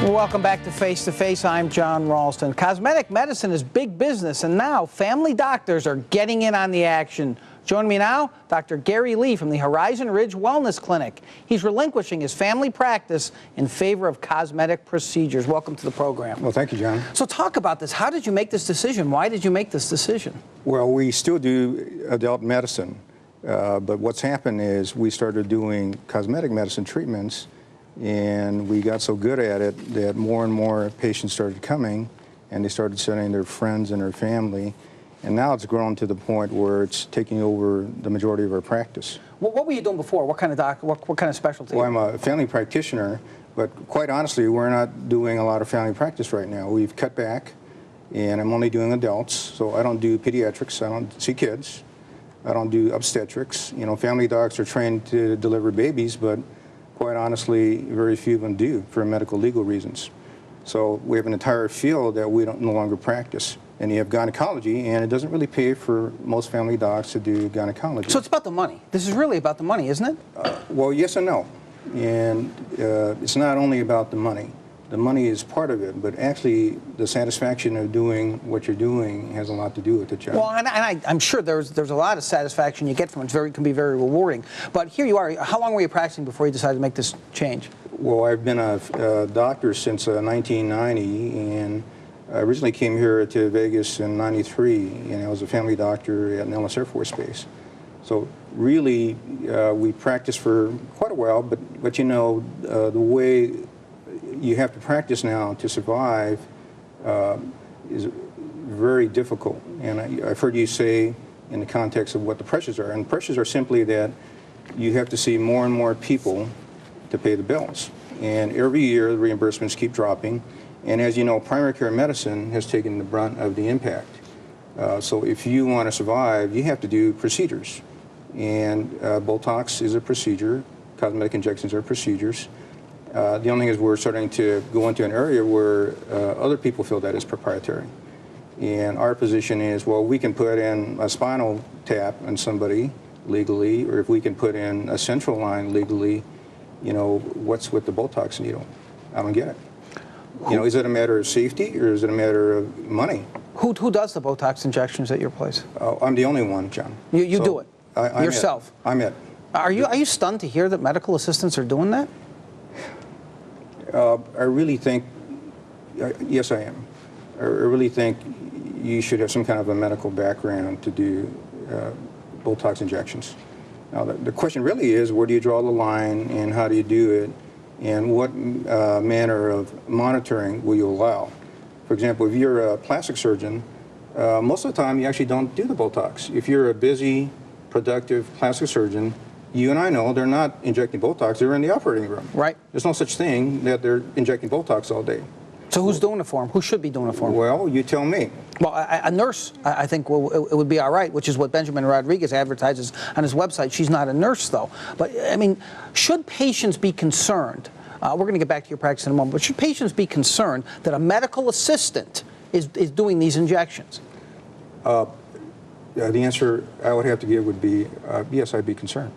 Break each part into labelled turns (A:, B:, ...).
A: Welcome back to Face to Face. I'm John Ralston. Cosmetic medicine is big business, and now family doctors are getting in on the action. Joining me now, Dr. Gary Lee from the Horizon Ridge Wellness Clinic. He's relinquishing his family practice in favor of cosmetic procedures. Welcome to the program.
B: Well, thank you, John.
A: So talk about this. How did you make this decision? Why did you make this decision?
B: Well, we still do adult medicine, but what's happened is we started doing cosmetic medicine treatments, and we got so good at it that more and more patients started coming, and they started sending their friends and their family. And now it's grown to the point where it's taking over the majority of our practice.
A: Well, what were you doing before? What kind of doctor? What kind of specialty?
B: Well, I'm a family practitioner, but quite honestly, we're not doing a lot of family practice right now. We've cut back, and I'm only doing adults. So I don't do pediatrics. I don't see kids. I don't do obstetrics. You know, family docs are trained to deliver babies, but quite honestly, very few of them do for medical legal reasons. So we have an entire field that we no longer practice. And you have gynecology, and it doesn't really pay for most family docs to do gynecology.
A: So it's about the money. This is really about the money, isn't it?
B: Well, yes and no. And it's not only about the money. The money is part of it, but actually the satisfaction of doing what you're doing has a lot to do with it, John.
A: Well, and I'm sure there's a lot of satisfaction you get from it. It can be very rewarding. But here you are. How long were you practicing before you decided to make this change?
B: Well, I've been a doctor since 1990, and I originally came here to Vegas in '93, and I was a family doctor at Nellis Air Force Base. So really, we practiced for quite a while, but you know, the way you have to practice now to survive is very difficult. And I've heard you say in the context of what the pressures are, and the pressures are simply that you have to see more and more people to pay the bills. And every year, the reimbursements keep dropping. And as you know, primary care medicine has taken the brunt of the impact. So if you want to survive, you have to do procedures. And Botox is a procedure. Cosmetic injections are procedures. The only thing is we're starting to go into an area where other people feel that is proprietary. And our position is, well, we can put in a spinal tap on somebody legally, or if we can put in a central line legally, you know, what's with the Botox needle? I don't get it. You know, is it a matter of safety or is it a matter of money?
A: Who does the Botox injections at your place?
B: I'm the only one, John.
A: You do it
B: I'm
A: yourself?
B: I'm it.
A: Are you stunned to hear that medical assistants are doing that?
B: I really think, yes, I am. I really think you should have some kind of a medical background to do Botox injections. Now, the question really is, where do you draw the line and how do you do it? And what manner of monitoring will you allow? For example, if you're a plastic surgeon, most of the time you actually don't do the Botox. If you're a busy, productive plastic surgeon, you and I know they're not injecting Botox, they're in the operating room.
A: Right.
B: There's no such thing that they're injecting Botox all day.
A: So who's doing it for them? Who should be doing it for them?
B: Well, you tell me.
A: Well, a nurse, I think, it would be all right, which is what Benjamin Rodriguez advertises on his website. She's not a nurse, though. But, I mean, should patients be concerned? We're going to get back to your practice in a moment, but should patients be concerned that a medical assistant is doing these injections?
B: The answer I would have to give would be, yes, I'd be concerned.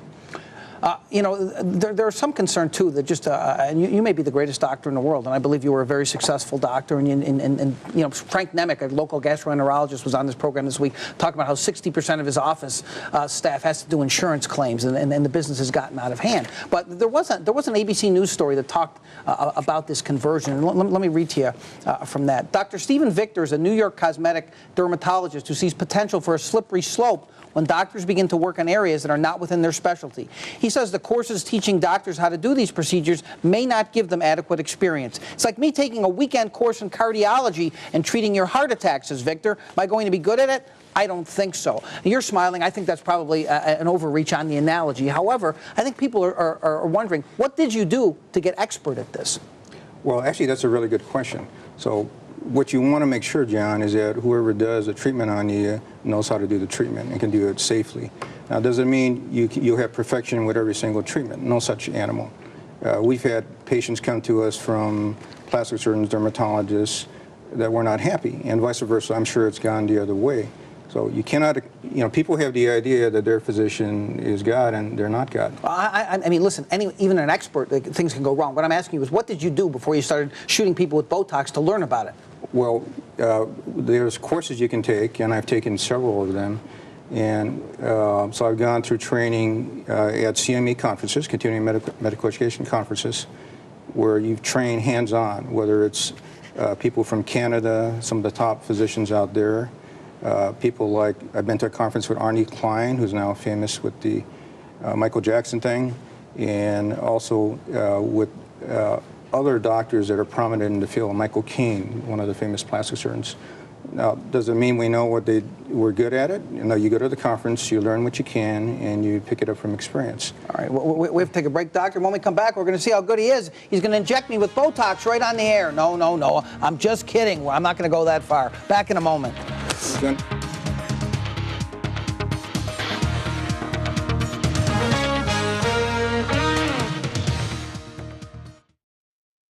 A: You know, there's some concern, too, that just, and you may be the greatest doctor in the world, and I believe you were a very successful doctor, and you know, Frank Nemec, a local gastroenterologist, was on this program this week, talking about how 60% of his office staff has to do insurance claims, and the business has gotten out of hand. But there was an ABC News story that talked about this conversion, and let me read to you from that. Dr. Stephen Victor is a New York cosmetic dermatologist who sees potential for a slippery slope when doctors begin to work in areas that are not within their specialty. He says the courses teaching doctors how to do these procedures may not give them adequate experience. It's like me taking a weekend course in cardiology and treating your heart attack, says Victor. Am I going to be good at it? I don't think so. You're smiling. I think that's probably an overreach on the analogy. However, I think people are wondering, what did you do to get expert at this?
B: Well, actually, that's a really good question. So what you want to make sure, John, is that whoever does the treatment on you knows how to do the treatment and can do it safely. Now, does it mean you'll have perfection with every single treatment? No such animal. We've had patients come to us from plastic surgeons, dermatologists that were not happy, and vice versa. I'm sure it's gone the other way. So you cannot, people have the idea that their physician is God, and they're not God.
A: I mean, listen, even an expert, things can go wrong. What I'm asking you is, what did you do before you started shooting people with Botox to learn about it?
B: Well, there's courses you can take, and I've taken several of them. And so I've gone through training at CME conferences, continuing medical education conferences, where you've trained hands-on, whether it's people from Canada, some of the top physicians out there, people like, I've been to a conference with Arnie Klein, who's now famous with the Michael Jackson thing, and also with other doctors that are prominent in the field. Michael Keane, one of the famous plastic surgeons. Now, does it mean we know what they were good at it? You know, you go to the conference, you learn what you can, and you pick it up from experience.
A: All right, we have to take a break, doctor. When we come back, we're going to see how good he is. He's going to inject me with Botox right on the air. No, I'm just kidding. I'm not going to go that far. Back in a moment.
B: Then